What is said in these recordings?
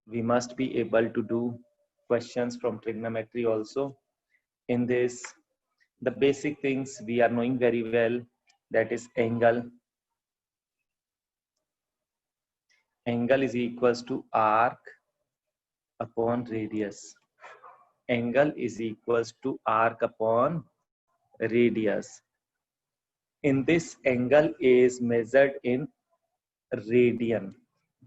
we must be able to do questions from trigonometry also. In this, the basic things we are knowing very well, that is angle. Angle is equals to arc upon radius. Angle is equals to arc upon radius. In this, angle is measured in radian.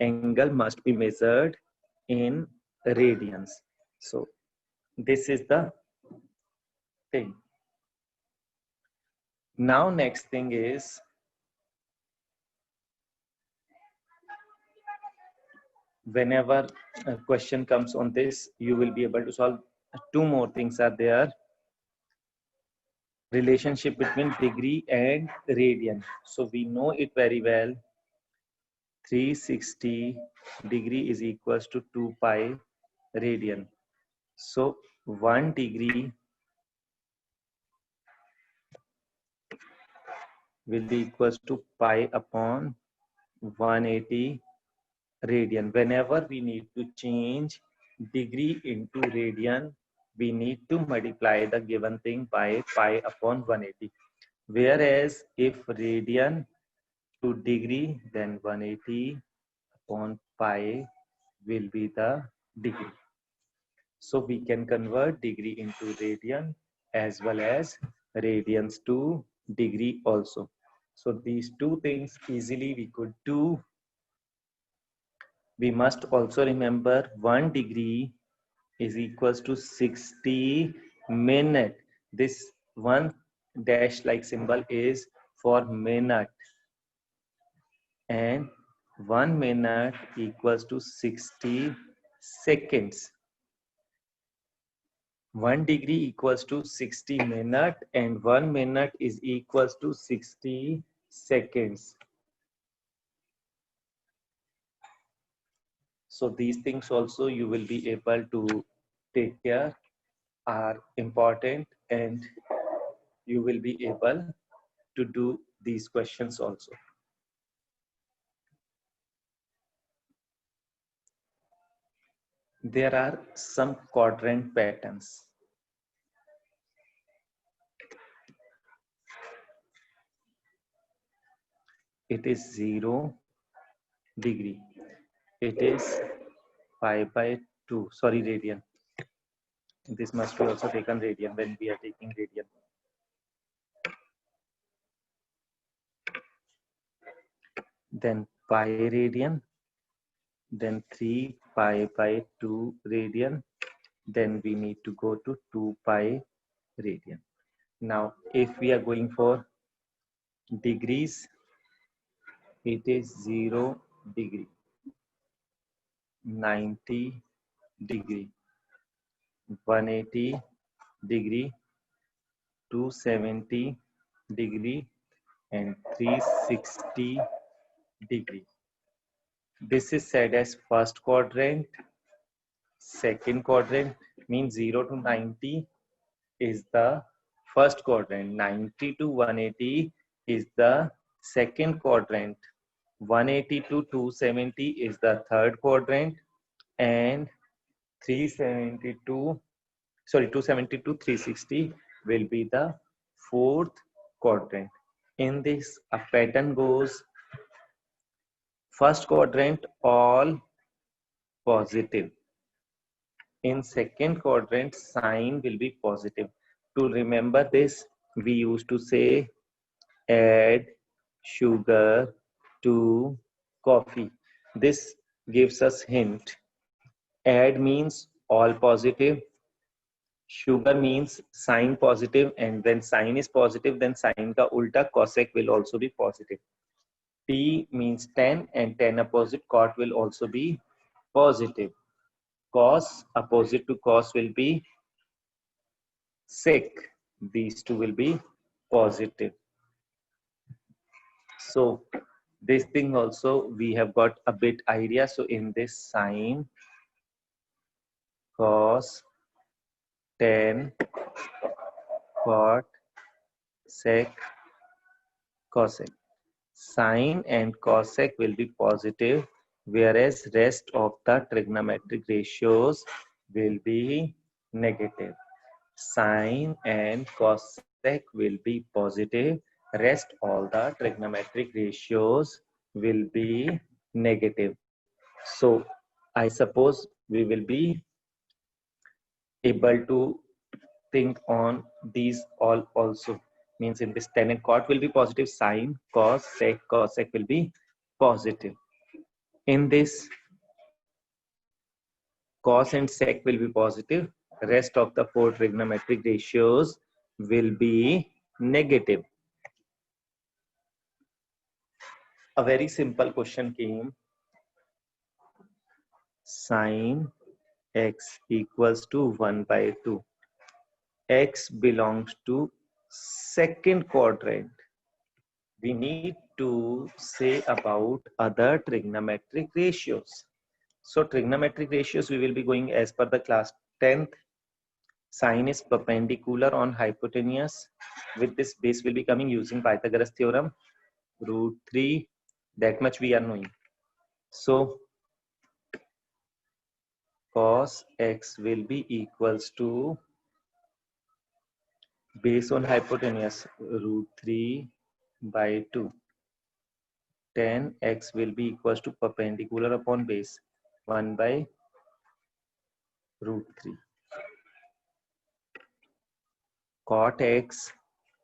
Angle must be measured in radians. So this is the thing. Now next thing is, whenever a question comes on this, you will be able to solve. Two more things are there. Relationship between degree and radian. So we know it very well. 360 degree is equals to 2 pi radian. So 1 degree will be equals to pi upon 180 radian. Whenever we need to change degree into radian, we need to multiply the given thing by pi upon 180. Whereas if radian to degree, then 180 upon pi will be the degree. So we can convert degree into radian as well as radians to degree also. So these two things easily we could do. We must also remember 1 degree is equals to 60 minute. This one dash like symbol is for minute, and 1 minute equals to 60 seconds. 1 degree equals to 60 minute and 1 minute is equals to 60 seconds. So these things also you will be able to take care, are important, and you will be able to do these questions also. There are some quadrant patterns. It is 0 degree. It is pi by 2, sorry, radian. This must be also taken radian when we are taking radian. Then pi radian, then 3 pi by 2 radian, then we need to go to 2 pi radian. Now, if we are going for degrees, it is 0 degree, 90 degree, 180 degree, 270 degree, and 360 degree. This is said as first quadrant. Second quadrant means 0 to 90 is the first quadrant. 90 to 180 is the second quadrant. 180 to 270 is the third quadrant, and 270 to 360 will be the fourth quadrant. In this, a pattern goes: first quadrant all positive. In second quadrant, sign will be positive. To remember this, we used to say add sugar to coffee. This gives us hint. Add means all positive. Sugar means sign positive, and when sign is positive, then sign ka ulta cosec will also be positive. T means 10, and 10 opposite cot will also be positive. Cos opposite to cos will be sec. These two will be positive. So this thing also we have got a bit idea. So in this, sine, cos, tan, cot, sec, cosec. Sine and cosec will be positive whereas rest of the trigonometric ratios will be negative. Sine and cosec will be positive. Rest all the trigonometric ratios will be negative. So I suppose we will be able to think on these all also. Means in this tan and cot will be positive, sine, cos, sec, cosec will be positive. In this cos and sec will be positive. Rest of the four trigonometric ratios will be negative. A very simple question came. Sine x equals to 1 by 2. X belongs to second quadrant. We need to say about other trigonometric ratios. So trigonometric ratios we will be going as per the class 10th. Sine is perpendicular on hypotenuse. With this base will be coming using Pythagoras theorem. Root 3, that much we are knowing. So cos x will be equals to base on hypotenuse root 3 by 2. Tan x will be equals to perpendicular upon base 1 by root 3. Cot x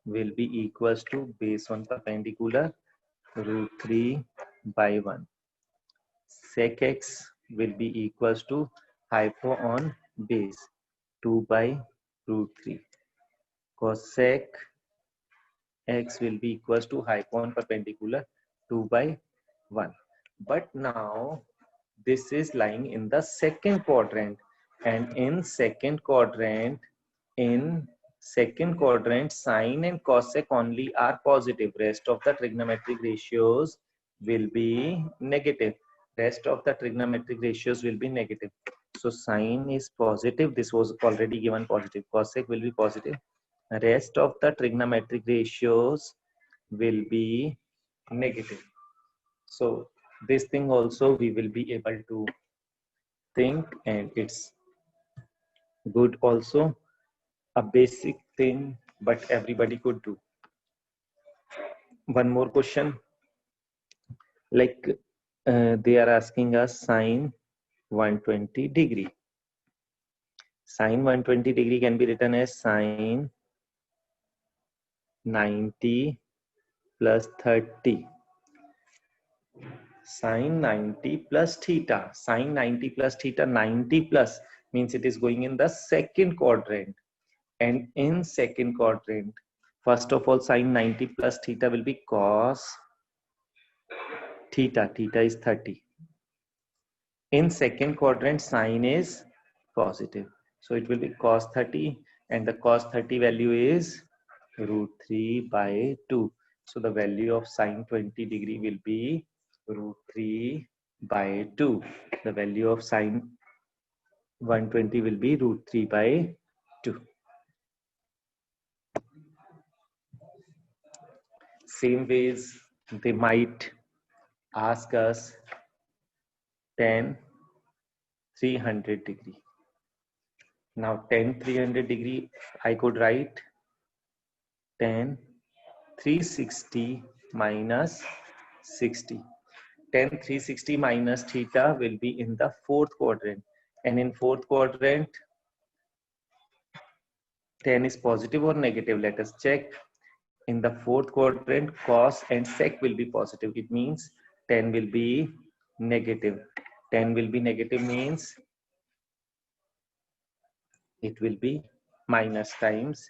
will be equals to base on perpendicular root 3 by 1. Sec x will be equals to hypo on base 2 by root 3. Cosec x will be equals to hypo on perpendicular 2 by 1. But now this is lying in the second quadrant, and in second quadrant sine and cosec only are positive. Rest of the trigonometric ratios will be negative. Rest of the trigonometric ratios will be negative. So sine is positive. This was already given positive. Cosec will be positive. Rest of the trigonometric ratios will be negative. So this thing also we will be able to think, and it's good also, a basic thing, but everybody could do. One more question, like they are asking us sine 120 degree. Sine 120 degree can be written as sine 90 plus 30. Sine 90 plus theta. Sine 90 plus theta, 90 plus means it is going in the second quadrant. And in second quadrant, first of all, sine 90 plus theta will be cos theta. Theta is 30. In second quadrant, sine is positive. So it will be cos 30, and the cos 30 value is root 3 by 2. So the value of sine 20 degree will be root 3 by 2. The value of sine 120 will be root 3 by 2. Same ways they might ask us tan 300 degree. Now tan 300 degree, I could write tan 360 minus 60. Tan 360 minus theta will be in the fourth quadrant, and in fourth quadrant tan is positive or negative. Let us check. In the fourth quadrant, cos and sec will be positive. It means tan will be negative. Tan will be negative means it will be minus times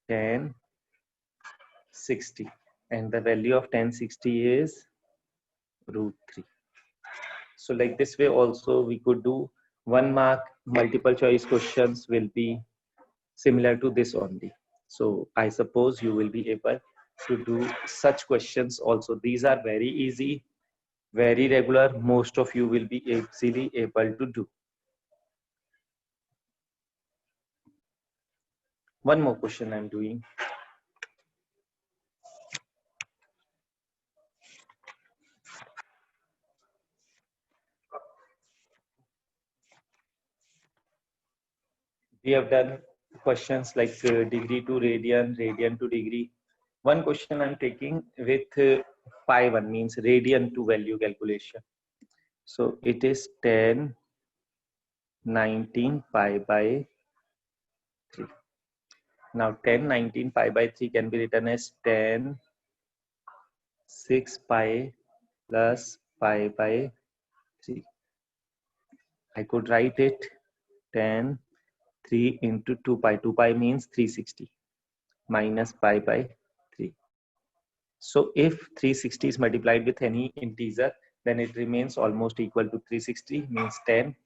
tan 60, and the value of tan 60 is root 3. So like this way also we could do 1 mark multiple choice questions will be similar to this only. So I suppose you will be able to do such questions also. These are very easy, very regular. Most of you will be easily able to do. One more question I'm doing. We have done questions like degree to radian, radian to degree. One question I'm taking with pi 1 means radian to value calculation. So it is 10, 19 pi by 3. Now 10, 19 pi by 3 can be written as 10, 6 pi plus pi by 3. I could write it 10, 3 into 2 pi. 2 pi means 360 minus pi by 3. So if 360 is multiplied with any integer, then it remains almost equal to 360, means 10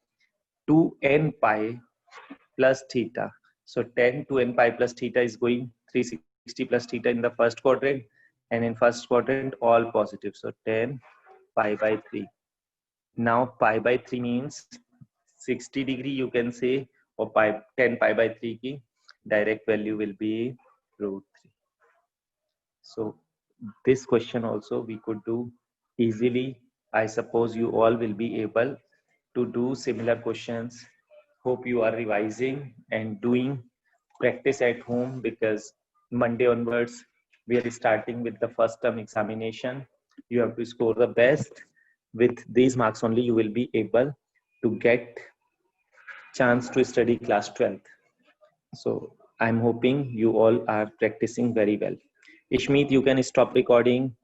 to n pi plus theta. So 10 to n pi plus theta is going 360 plus theta in the first quadrant, and in first quadrant all positive. So 10 pi by 3. Now pi by 3 means 60 degree, you can say, or 10 pi by 3 ki direct value will be root 3. So this question also we could do easily. I suppose you all will be able to do similar questions. Hope you are revising and doing practice at home, because Monday onwards we are starting with the first term examination. You have to score the best. With these marks only you will be able to get chance to study class 12th. So I'm hoping you all are practicing very well. Ishmeet, you can stop recording.